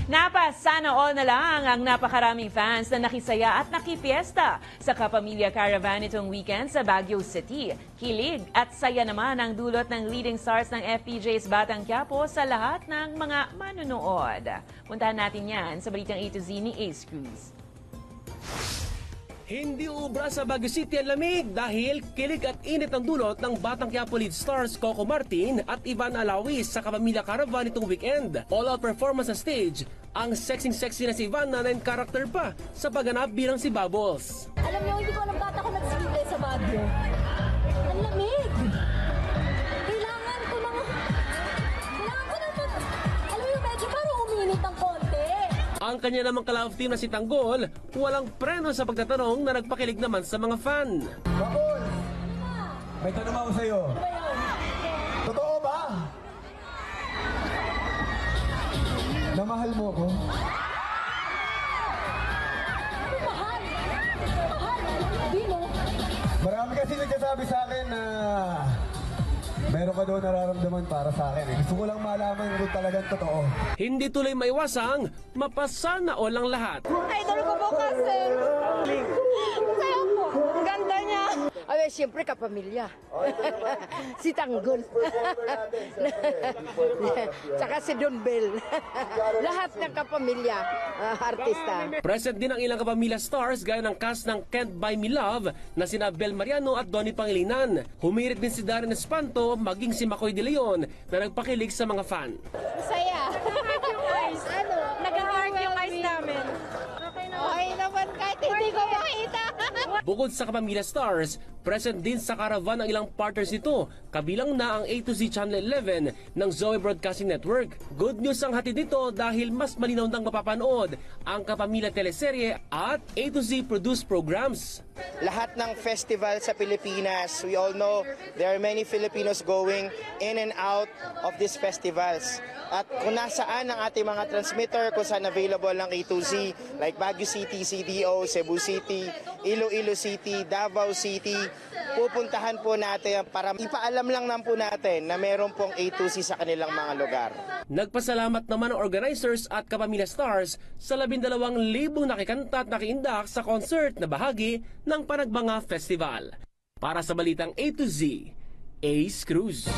Napasana all na lang ang napakaraming fans na nakisaya at nakipiesta sa Kapamilya Caravan itong weekend sa Baguio City. Kilig at saya naman ang dulot ng leading stars ng FPJ's Batang Quiapo sa lahat ng mga manunood. Puntahan natin yan sa balitang A to Z ni Ace Cruz. Hindi ubra sa Baguio City ang lamig dahil kilig at init ang dulot ng Batang Quiapo lead stars Coco Martin at Ivan Alawis sa Kapamilya Caravan itong weekend. All-out performance sa stage, ang sexy na si Ivan na 9 character pa sa pagganap bilang si Bubbles. Alam niyo, hindi ko alam ba't ako nag-sleepless sa Baguio. Ang lamig! Kailangan ko ng... Alam mo, medyo parang uminit ang konti. Ang kanya namang ka-love team na si Tanggol, walang preno sa pagtatanong na nagpakilig naman sa mga fan. Bubbles! May tanong ako sa'yo. Totoo ba? Namahal mo ako? Mahal! Mahal! Hindi mo. Marami kasi nagsasabi sa akin na meron ka daw nararamdaman para sa akin. Gusto ko lang malaman kung talagang totoo. Hindi tuloy maiwasang mapasana o lang lahat. Idol ko po kasi. Kaya po, ganda niya. Ay, siyempre kapamilya. Si Tanggol. Tsaka si Don Bell. Lahat ng kapamilya, artista. Present din ang ilang kapamilya stars gaya ng cast ng Can't Buy Me Love na sina Bel Mariano at Donnie Pangilinan. Humirit din si Darren Espanto maging si Makoy De Leon na nagpakilig sa mga fan. Masaya. Ano? Nag-heart yung eyes namin. Okay naman kahit hindi ko makita. Bukod sa kapamilya stars, present din sa caravan ang ilang partners nito, kabilang na ang A to Z Channel 11 ng Zoe Broadcasting Network. Good news ang hatid dito dahil mas malinaw nang mapapanood ang kapamilya teleserye at A to Z produced programs. Lahat ng festival sa Pilipinas, we all know there are many Filipinos going in and out of these festivals. At kung nasaan ang ating mga transmitter, kung saan available ng A2Z, like Baguio City, CDO, Cebu City, Iloilo City, Davao City, pupuntahan po natin para ipaalam lang po natin na meron pong A2Z sa kanilang mga lugar. Nagpasalamat naman ang organizers at kapamilya stars sa 12,000 nakikanta at nakiindak sa concert na bahagi ng Panagbanga Festival. Para sa balitang A to Z, Ace Cruz.